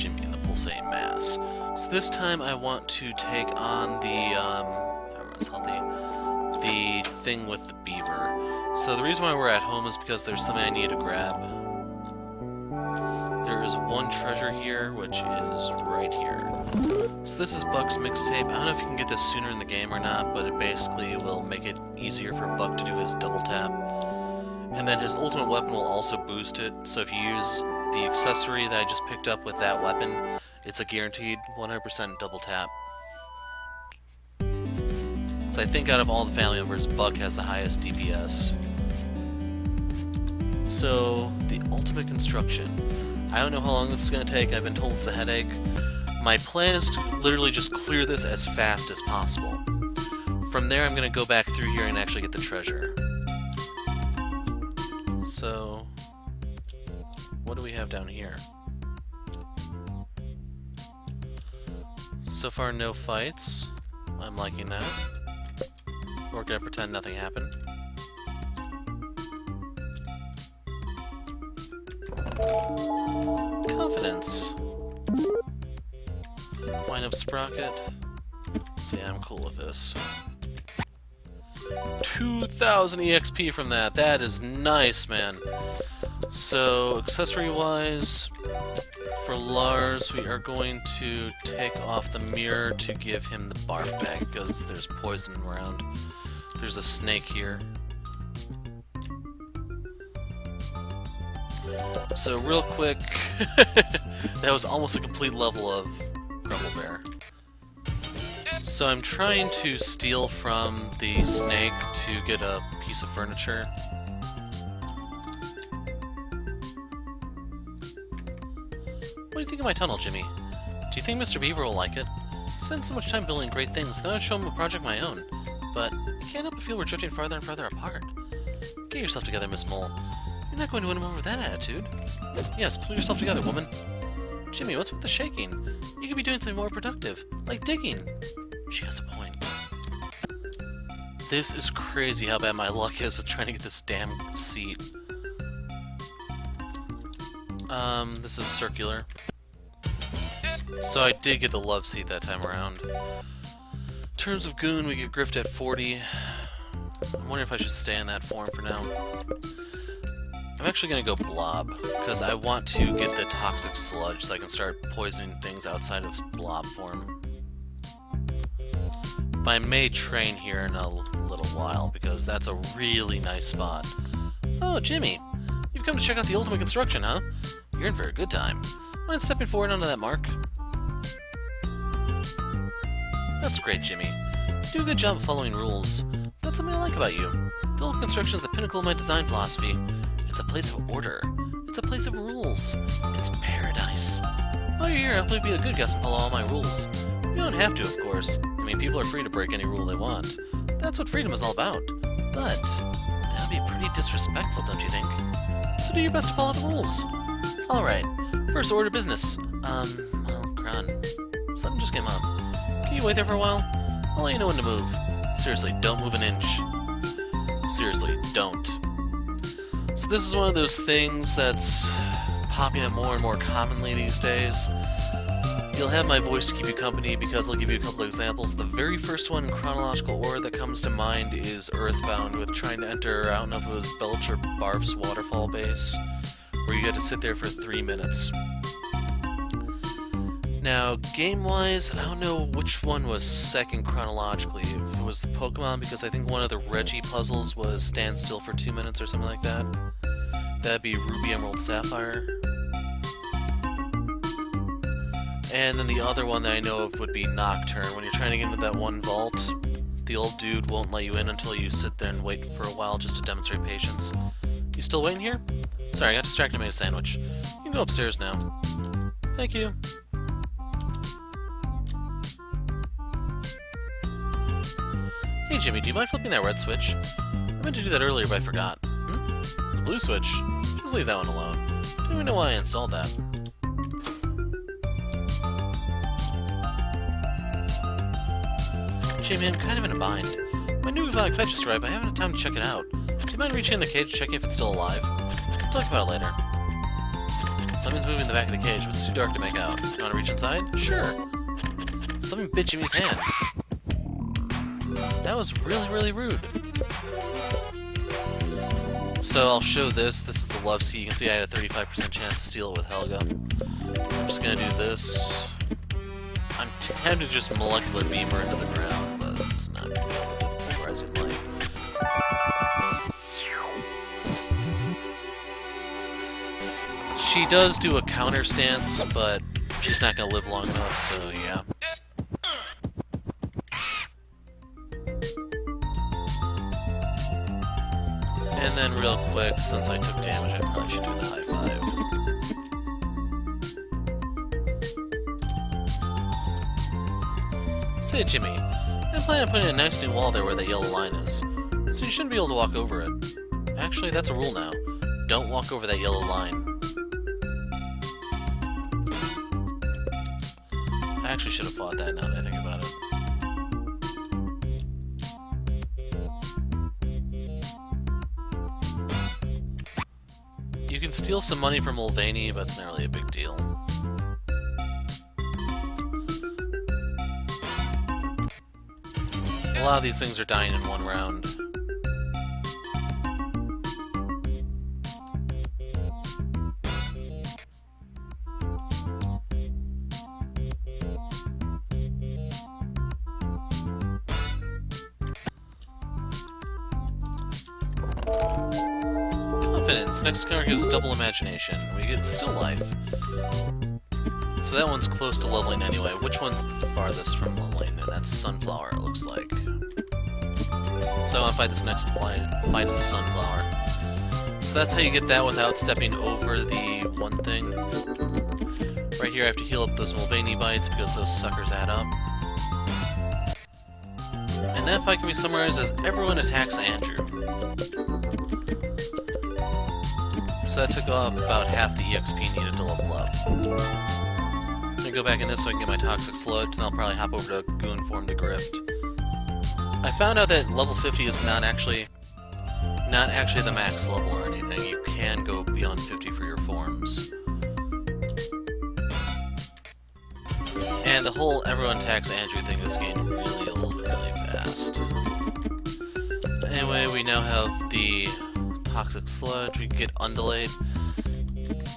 Jimmy in the Pulsating Mass. So this time I want to take on the, if everyone's healthy, the thing with the beaver. So the reason why we're at home is because there's something I need to grab. There is one treasure here, which is right here. So this is Buck's mixtape. I don't know if you can get this sooner in the game or not, but it basically will make it easier for Buck to do his double tap. And then his ultimate weapon will also boost it, so if you use the accessory that I just picked up with that weapon, it's a guaranteed 100% double tap. So I think out of all the family members, Buck has the highest DPS. So, the ultimate construction. I don't know how long this is going to take. I've been told it's a headache. My plan is to literally just clear this as fast as possible. From there, I'm going to go back through here and actually get the treasure. So, what do we have down here? So far, no fights. I'm liking that. We're going to pretend nothing happened. Confidence. Line of Sprocket. So yeah, I'm cool with this. 2,000 EXP from that. That is nice, man. So, accessory-wise, for Lars, we are going to take off the mirror to give him the barf bag, because there's poison around. There's a snake here. So, real quick, that was almost a complete level of Grumble Bear. So I'm trying to steal from the snake to get a piece of furniture. What do you think of my tunnel, Jimmy? Do you think Mr. Beaver will like it? He spends so much time building great things, then I'd show him a project of my own. But I can't help but feel we're drifting farther and farther apart. Get yourself together, Miss Mole. You're not going to win him over with that attitude. Yes, pull yourself together, woman. Jimmy, what's with the shaking? You could be doing something more productive, like digging. She has a point. This is crazy how bad my luck is with trying to get this damn seat. This is circular. So I did get the love seat that time around. In terms of Goon, we get Grift at 40. I'm wondering if I should stay in that form for now. I'm actually going to go Blob, because I want to get the Toxic Sludge so I can start poisoning things outside of Blob form. But I may train here in a little while, because that's a really nice spot. Oh, Jimmy! You've come to check out the ultimate construction, huh? You're in for a good time. Mind stepping forward onto that mark? That's great, Jimmy. You do a good job of following rules. That's something I like about you. The ultimate construction is the pinnacle of my design philosophy. It's a place of order. It's a place of rules. It's paradise. While you're here, I'll be a good guest and follow all my rules. You don't have to, of course. I mean, people are free to break any rule they want. That's what freedom is all about. But that would be pretty disrespectful, don't you think? So do your best to follow the rules. Alright, first order of business. Well, Kron, something just came up. Can you wait there for a while? I'll let you know when to move. Seriously, don't move an inch. Seriously, don't. So this is one of those things that's popping up more and more commonly these days. You'll have my voice to keep you company because I'll give you a couple of examples. The very first one in chronological order that comes to mind is Earthbound, with trying to enter, I don't know if it was Belch or Barf's waterfall base, where you had to sit there for 3 minutes. Now, game-wise, I don't know which one was second chronologically. If it was the Pokemon, because I think one of the Reggie puzzles was stand still for 2 minutes or something like that. That'd be Ruby, Emerald, Sapphire. And then the other one that I know of would be Nocturne. When you're trying to get into that one vault, the old dude won't let you in until you sit there and wait for a while just to demonstrate patience. You still waiting here? Sorry, I got distracted and made a sandwich. You can go upstairs now. Thank you. Hey Jimmy, do you mind flipping that red switch? I meant to do that earlier, but I forgot. The blue switch? Just leave that one alone. Don't even know why I installed that. Jimmy, I'm kind of in a bind. My new exotic pet just arrived, but I haven't had time to check it out. Do you mind reaching in the cage checking if it's still alive? We'll talk about it later. So I'm Something's moving in the back of the cage, but it's too dark to make out. You want to reach inside? Sure. Something bit Jimmy's hand. That was really, really rude. So I'll show this. This is the love seat. You can see I had a 35% chance to steal it with Helga. I'm just gonna do this. I'm tempted to just molecular beam her into the ground, but it's not surprisingly. She does do a counter stance, but she's not gonna live long enough, so yeah. And then real quick, since I took damage, I probably should do the high five. Say, Jimmy, I plan on putting a nice new wall there where that yellow line is, so you shouldn't be able to walk over it. Actually, that's a rule now. Don't walk over that yellow line. I actually should have fought that now that I think about it. You can steal some money from Mulvaney, but it's not really a big deal. A lot of these things are dying in one round. Confidence. Next card gives double imagination. We get still life. So that one's close to leveling anyway. Which one's the farthest from leveling? And that's Sunflower, it looks like. So I want to fight this next fight as a Sunflower. So that's how you get that without stepping over the one thing. Right here I have to heal up those Mulvaney bites because those suckers add up. And that fight can be summarized as everyone attacks Andrew. So that took up about half the EXP needed to level up. I'm gonna go back in this so I can get my Toxic Sludge, and I'll probably hop over to Goon form to Grift. I found out that level 50 is not actually the max level or anything. You can go beyond 50 for your forms. And the whole everyone attacks Andrew thing is getting really old really fast. But anyway, we now have the Toxic Sludge. We can get Undulate.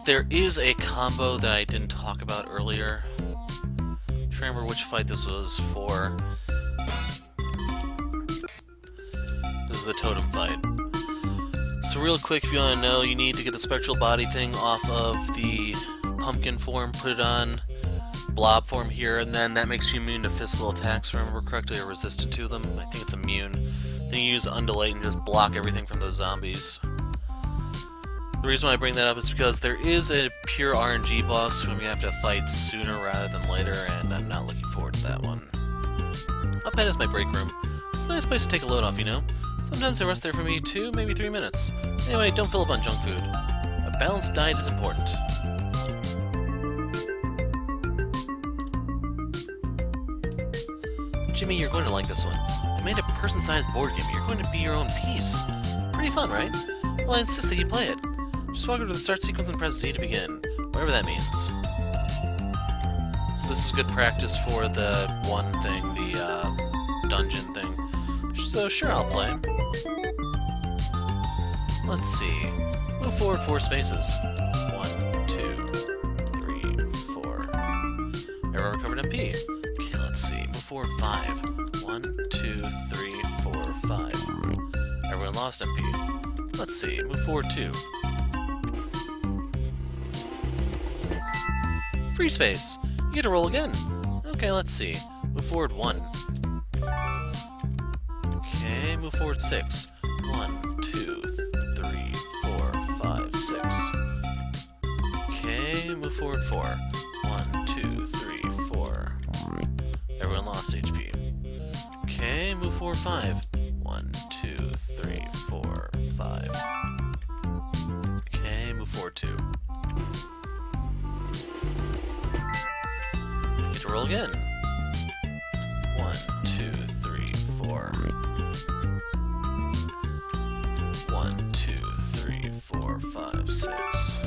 There is a combo that I didn't talk about earlier. I'm trying to remember which fight this was for. This is the Totem fight. So real quick, if you want to know, you need to get the Spectral Body thing off of the Pumpkin form, put it on Blob form here, and then that makes you immune to physical attacks, if I remember correctly, or resistant to them. I think it's immune. Then you use Undulate and just block everything from those zombies. The reason why I bring that up is because there is a pure RNG boss who I'm going to have to fight sooner rather than later, and I'm not looking forward to that one. Up ahead is my break room. It's a nice place to take a load off, you know? Sometimes I rest there for maybe 2, maybe 3 minutes. Anyway, don't fill up on junk food. A balanced diet is important. Jimmy, you're going to like this one. I made a person-sized board game. You're going to be your own piece. Pretty fun, right? Well, I insist that you play it. Just walk over to the start sequence and press Z to begin. Whatever that means. So this is good practice for the one thing, the dungeon thing. So sure, I'll play. Let's see. Move forward 4 spaces. 1, 2, 3, 4. Everyone recovered MP. Okay, let's see. Move forward 5. 1, 2, 3, 4, 5. Everyone lost MP. Let's see. Move forward 2. Free space. You get to roll again. Okay, let's see. Move forward 1. Okay, move forward 6. 1, 2, 3, 4, 5, 6. Okay, move forward 4. 1, 2, 3, 4. Everyone lost HP. Okay, move forward 5. 1, 2, 3, 4, 5. Okay, move forward 2. Get to roll again. 1, 2, 3, 4. 1, 2, 3, 4, 5, 6.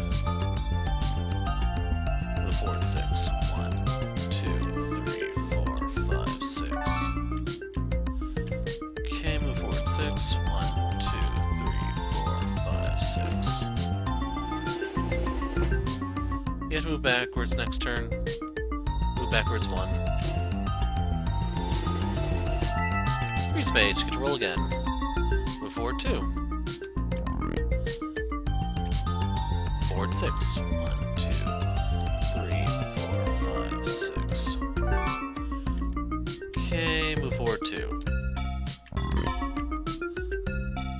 You have to move backwards next turn. Move backwards 1. Free space, you get to roll again. Move forward 2. Forward 6. 1, 2, 3, 4, 5, 6. Okay, move forward 2.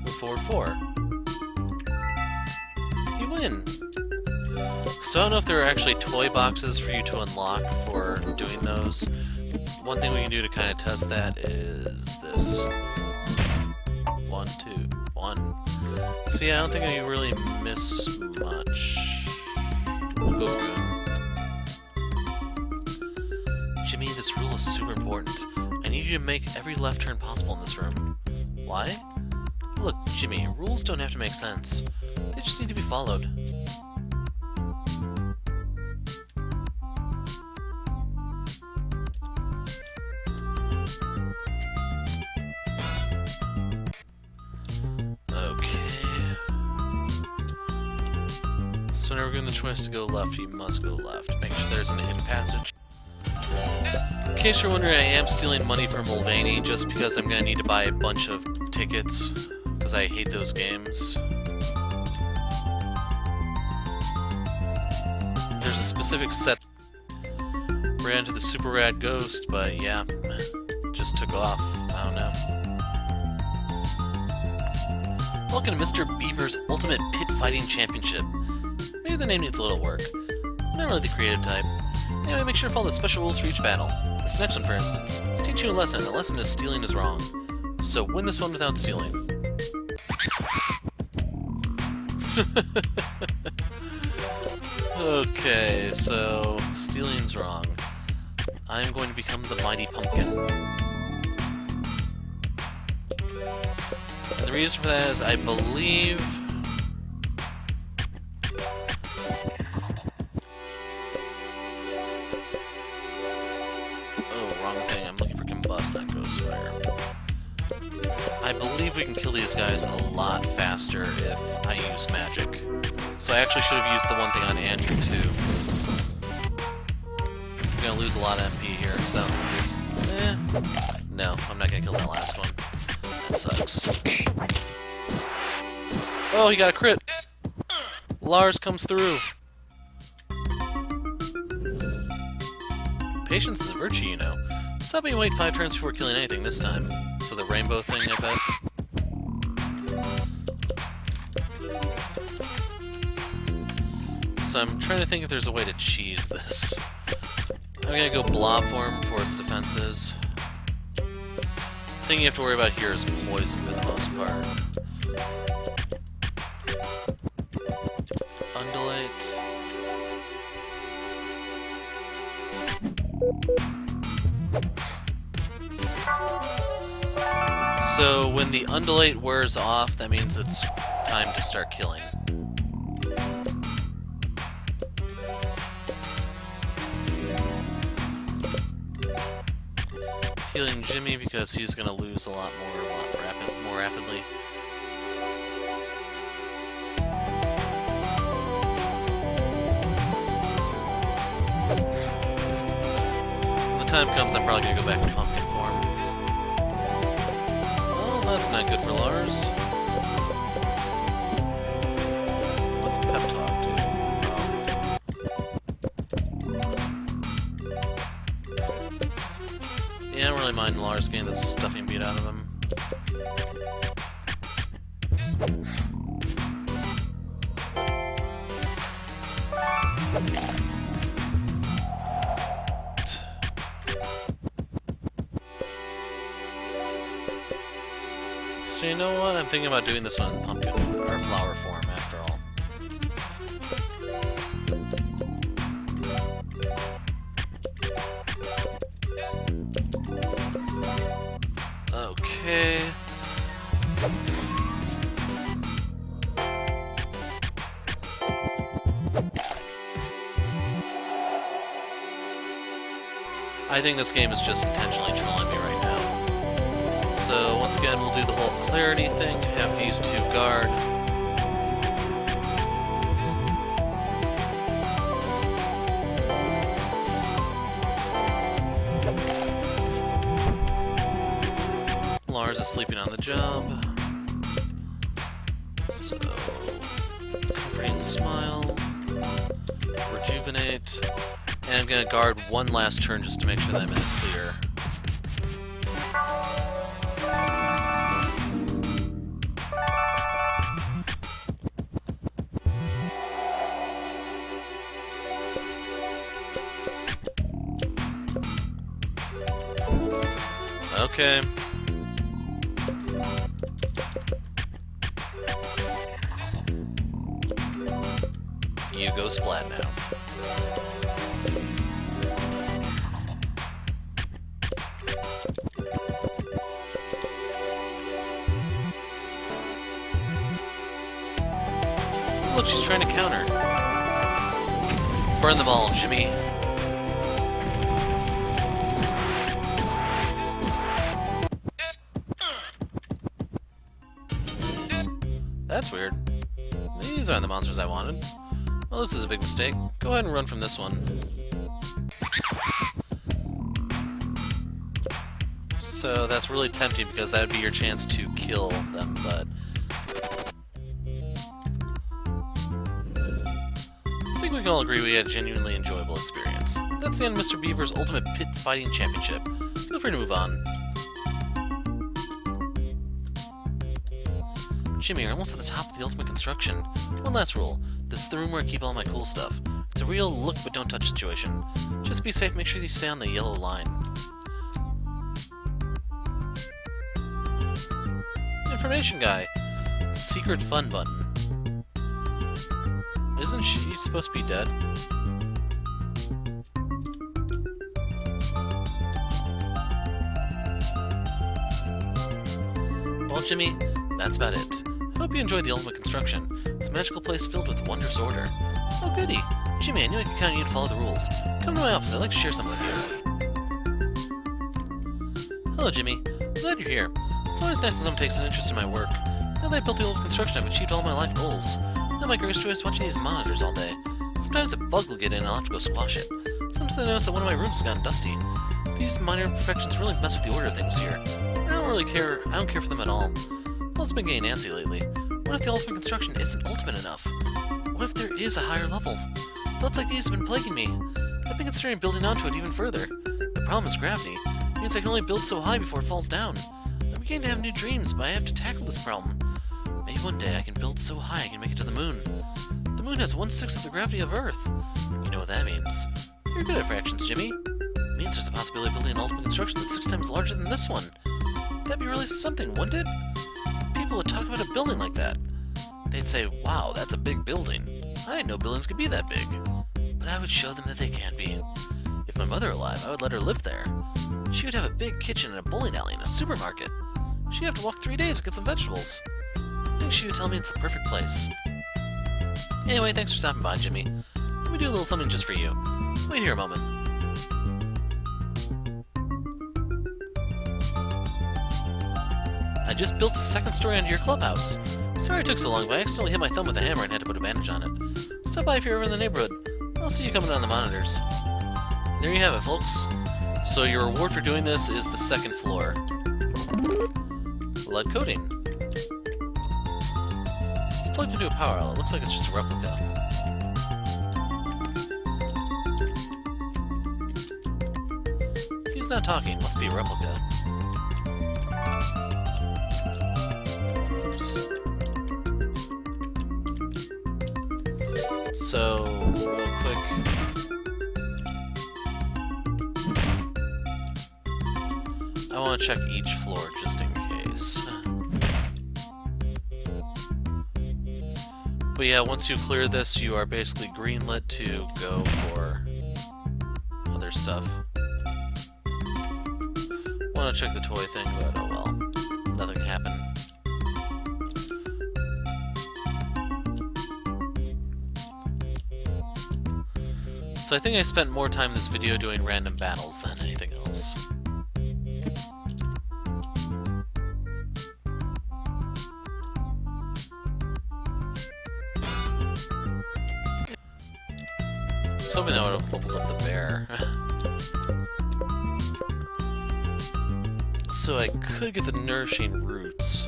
Move forward 4. You win! So I don't know if there are actually toy boxes for you to unlock for doing those. One thing we can do to kind of test that is this. 1, 2, 1. So yeah, I don't think you really miss much. We'll go through them. Jimmy, this rule is super important. I need you to make every left turn possible in this room. Why? Look, Jimmy, rules don't have to make sense. They just need to be followed. So whenever given the choice to go left, you must go left. Make sure there's an hidden passage. In case you're wondering, I am stealing money from Mulvaney just because I'm going to need to buy a bunch of tickets, because I hate those games. There's a specific set. Ran into the super rad ghost, but yeah, just took off. I don't know. Welcome to Mr. Beaver's Ultimate Pit Fighting Championship. Maybe the name needs a little work. I'm not really the creative type. Anyway, make sure to follow the special rules for each battle. This next one, for instance, let's teach you a lesson. The lesson is stealing is wrong. So win this one without stealing. Okay, so stealing's wrong. I'm going to become the Mighty Pumpkin. And the reason for that is I believe... not Ghostfire. I believe we can kill these guys a lot faster if I use magic. So I actually should have used the one thing on Andrew too. I'm gonna lose a lot of MP here, because I don't think no, I'm not gonna kill that last one. That sucks. Oh, he got a crit! Lars comes through! Patience is a virtue, you know. Stop and wait 5 turns before killing anything this time. So the rainbow thing, I bet. So I'm trying to think if there's a way to cheese this. I'm gonna go blob form for its defenses. The thing you have to worry about here is poison for the most part. Undulate. So when the undulate wears off, that means it's time to start killing. Healing Jimmy because he's going to lose a lot more rapidly. When the time comes, I'm probably going to go back to pumpkin form. Oh, that's not good for Lars. What's pep talk do? Yeah, I don't really mind Lars getting the stuffing beat out of him. So you know what? I'm thinking about doing this on pumpkin or flower form after all. Okay. I think this game is just intentionally trolling me right now. So once again, we'll do the whole clarity thing, have these two guard. just sleeping on the job. So, comforting smile, rejuvenate, and I'm gonna guard one last turn just to make sure that I'm in the clear. Okay. You go splat now. Look, she's trying to counter. Burn them all, Jimmy. That's weird. These aren't the monsters I wanted. Well, this is a big mistake. Go ahead and run from this one. So that's really tempting because that would be your chance to kill them, but... I think we can all agree we had a genuinely enjoyable experience. That's the end of Mr. Beaver's Ultimate Pit Fighting Championship. Feel free to move on. Jimmy, you're almost at the top of the ultimate construction. One last rule. This is the room where I keep all my cool stuff. It's a real look but don't touch situation. Just be safe, make sure you stay on the yellow line. Information guy. Secret fun button. Isn't she supposed to be dead? Well, Jimmy, that's about it. Hope you enjoyed the ultimate construction. It's a magical place filled with wondrous order. Oh, goody! Jimmy, I knew I could count on you to follow the rules. Come to my office, I'd like to share something with you. Hello, Jimmy. I'm glad you're here. It's always nice when someone takes an interest in my work. Now that I built the ultimate construction, I've achieved all my life goals. Now my greatest joy is watching these monitors all day. Sometimes a bug will get in and I'll have to go squash it. Sometimes I notice that one of my rooms has gotten dusty. These minor imperfections really mess with the order of things here. I don't care for them at all. I've also been getting antsy lately. What if the ultimate construction isn't ultimate enough? What if there is a higher level? Thoughts like these have been plaguing me. I've been considering building onto it even further. The problem is gravity. It means I can only build so high before it falls down. I'm beginning to have new dreams, but I have to tackle this problem. Maybe one day I can build so high I can make it to the moon. The moon has 1/6 of the gravity of Earth. You know what that means. You're good at fractions, Jimmy. It means there's a possibility of building an ultimate construction that's 6 times larger than this one. That'd be really something, wouldn't it? People would talk about a building like that. They'd say, wow, that's a big building. I didn't know buildings could be that big. But I would show them that they can be. If my mother were alive, I would let her live there. She would have a big kitchen and a bowling alley and a supermarket. She'd have to walk 3 days to get some vegetables. I think she would tell me it's the perfect place. Anyway, thanks for stopping by, Jimmy. Let me do a little something just for you. Wait here a moment. I just built a second story onto your clubhouse. Sorry it took so long, but I accidentally hit my thumb with a hammer and had to put a bandage on it. Stop by if you're ever in the neighborhood. I'll see you coming on the monitors. There you have it, folks. So your reward for doing this is the second floor. Lead coating. It's plugged into a power outlet. It looks like it's just a replica. He's not talking. Must be a replica. So, real quick. I want to check each floor just in case. But yeah, once you clear this, you are basically greenlit to go for other stuff. Want to check the toy thing, but oh well. Nothing happened. So I think I spent more time in this video doing random battles than anything else. I was hoping that would have leveled up the bear. So I could get the nourishing roots.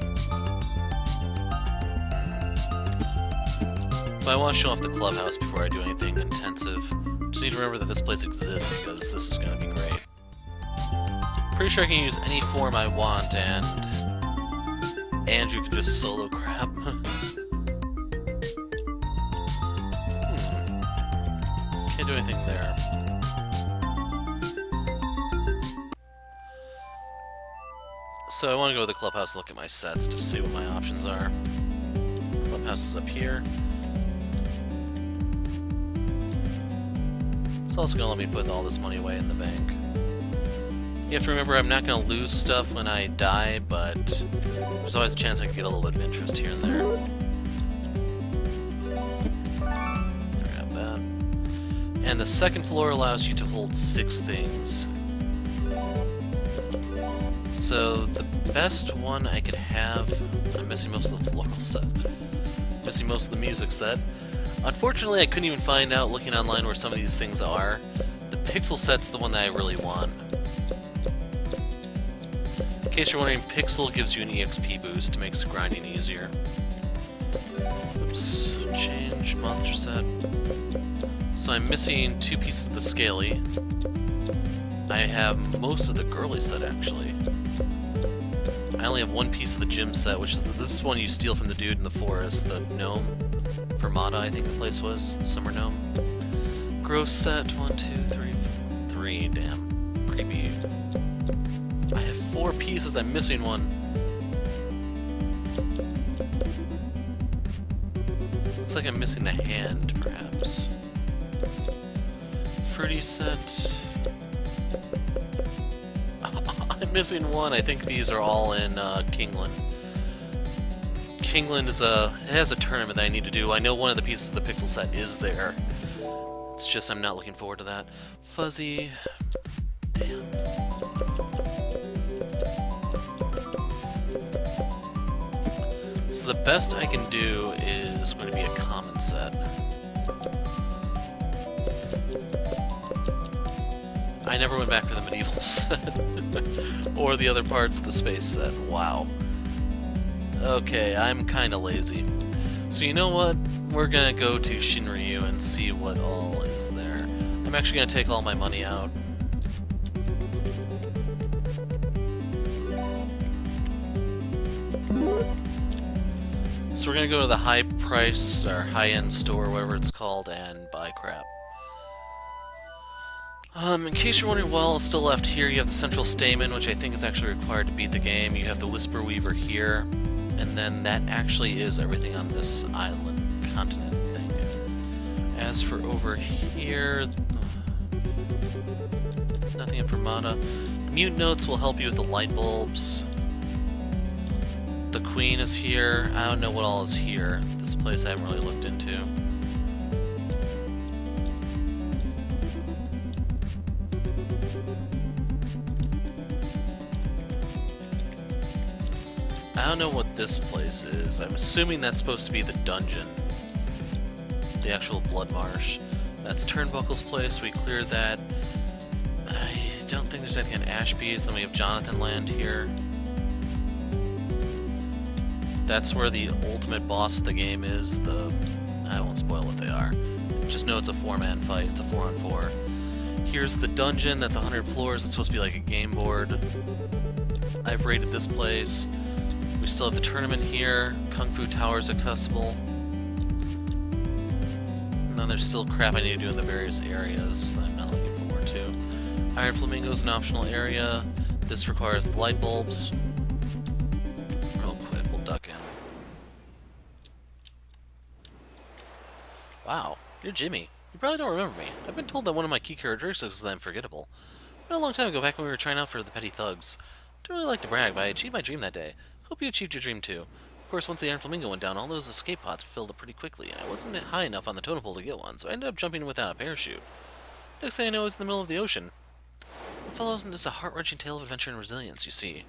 But I want to show off the clubhouse before I do anything intensive. Just need to remember that this place exists because this is going to be great. Pretty sure I can use any form I want, and Andrew can just solo crap. Can't do anything there. So I want to go to the clubhouse and look at my sets to see what my options are. Clubhouse is up here. It's also going to let me put all this money away in the bank. You have to remember I'm not going to lose stuff when I die, but there's always a chance I can get a little bit of interest here and there. Grab that. And the second floor allows you to hold 6 things. So the best one I could have... I'm missing most of the floral set. Missing most of the music set. Unfortunately, I couldn't even find out looking online where some of these things are. The pixel set's the one that I really want. In case you're wondering, pixel gives you an EXP boost, makes grinding easier. Oops, change monster set. So I'm missing 2 pieces of the scaly. I have most of the girly set, actually. I only have 1 piece of the gym set, which is this one you steal from the dude in the forest, the gnome. Fermata, I think the place was. Summer gnome. Gross set, 1, 2, 3, 3. Damn. Creepy. I have 4 pieces, I'm missing one. Looks like I'm missing the hand, perhaps. Fruity set. I'm missing one. I think these are all in Kingland. Kingland is it has a tournament that I need to do. I know one of the pieces of the pixel set is there. It's just I'm not looking forward to that. Fuzzy. Damn. So the best I can do is going to be a common set. I never went back for the medieval set. Or the other parts of the space set. Wow. Okay, I'm kinda lazy. So you know what? We're gonna go to Shinryu and see what all is there. I'm actually gonna take all my money out. So we're gonna go to the high price, or high-end store, whatever it's called, and buy crap. In case you're wondering, well, still left here, you have the Central Stamen, which I think is actually required to beat the game. You have the Whisper Weaver here, and then that actually is everything on this island, continent thing. As for over here, nothing in Fermata. Mute Notes will help you with the light bulbs. The Queen is here. I don't know what all is here. This place I haven't really looked into. I don't know what this place is. I'm assuming that's supposed to be the dungeon. The actual Blood Marsh. That's Turnbuckle's place. We cleared that. I don't think there's anything on Ashby's. Then we have Jonathan Land here. That's where the ultimate boss of the game is. I won't spoil what they are. Just know it's a 4-man fight. It's a 4-on-4. Here's the dungeon. That's 100 floors. It's supposed to be like a game board. I've raided this place. We still have the tournament here. Kung Fu Tower is accessible. And then there's still crap I need to do in the various areas that I'm not looking forward to. Iron Flamingo is an optional area. This requires the light bulbs. Real quick, we'll duck in. Wow, you're Jimmy. You probably don't remember me. I've been told that one of my key characteristics is that I'm forgettable. Been a long time ago, back when we were trying out for the Petty Thugs. Don't really like to brag, but I achieved my dream that day. Hope you achieved your dream too. Of course, once the Iron Flamingo went down, all those escape pods filled up pretty quickly, and I wasn't high enough on the totem pole to get one, so I ended up jumping in without a parachute. Next thing I know, I was in the middle of the ocean. What follows in this a heart-wrenching tale of adventure and resilience, you see.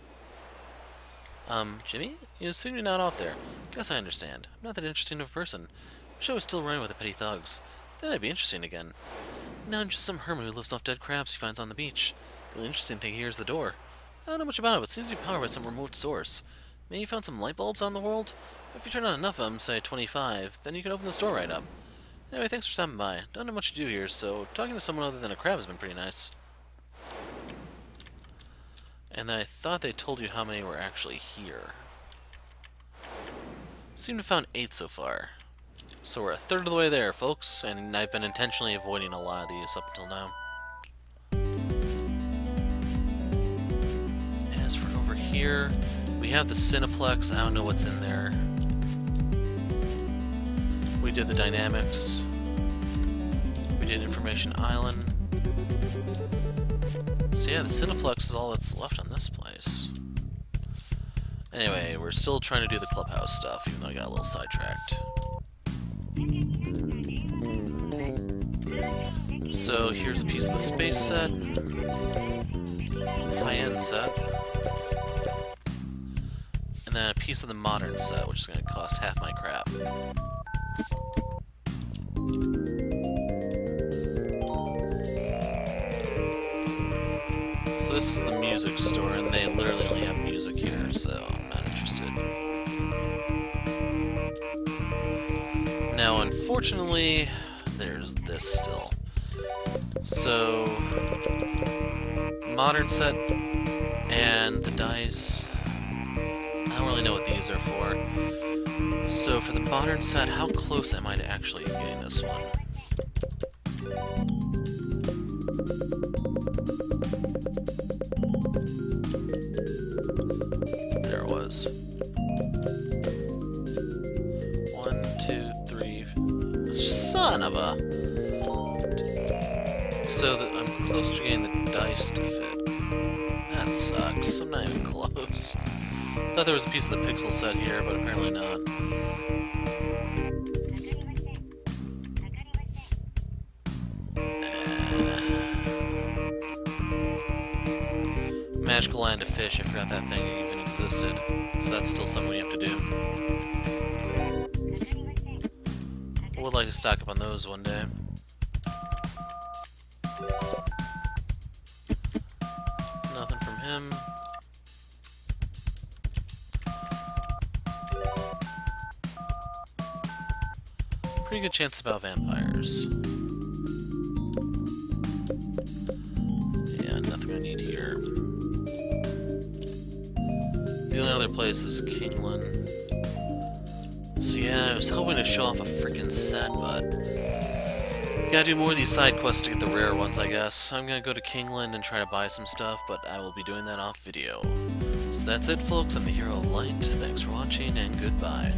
Jimmy? You seem to be not off there. Guess I understand. I'm not that interesting of a person. Wish I was still running with the Petty Thugs. Then I'd be interesting again. Now I'm just some hermit who lives off dead crabs he finds on the beach. The only interesting thing here is the door. I don't know much about it, but it seems to be powered by some remote source. Maybe you found some light bulbs on the world? But if you turn on enough of them, say 25, then you can open this door right up. Anyway, thanks for stopping by. Don't have much to do here, so talking to someone other than a crab has been pretty nice. And then I thought they told you how many were actually here. Seem to have found 8 so far. So we're a third of the way there, folks, and I've been intentionally avoiding a lot of these up until now. As for over here, we have the Cineplex. I don't know what's in there. We did the dynamics. We did Information Island. So yeah, the Cineplex is all that's left on this place. Anyway, we're still trying to do the clubhouse stuff, even though I got a little sidetracked. So here's a piece of the space set. High-end set. And then a piece of the modern set, which is going to cost half my crap. So this is the music store, and they literally only have music here, so I'm not interested. Now, unfortunately, there's this still. So, modern set and the dice. I don't really know what these are for. So for the modern set, how close am I to actually getting this one? There it was. 1, 2, 3. Son of a... So that I'm close to getting the dice to fit. That sucks. I'm not even close. Thought there was a piece of the pixel set here, but apparently not. Magical land of fish. I forgot that thing even existed. So that's still something we have to do. I would like to stock up on those one day. Nothing from him. Pretty good chance about vampires. Yeah, nothing I need here. The only other place is Kingland. So yeah, I was hoping to show off a freaking set, but gotta do more of these side quests to get the rare ones, I guess. I'm gonna go to Kingland and try to buy some stuff, but I will be doing that off video. So that's it, folks. I'm the Hero of Light. Thanks for watching, and goodbye.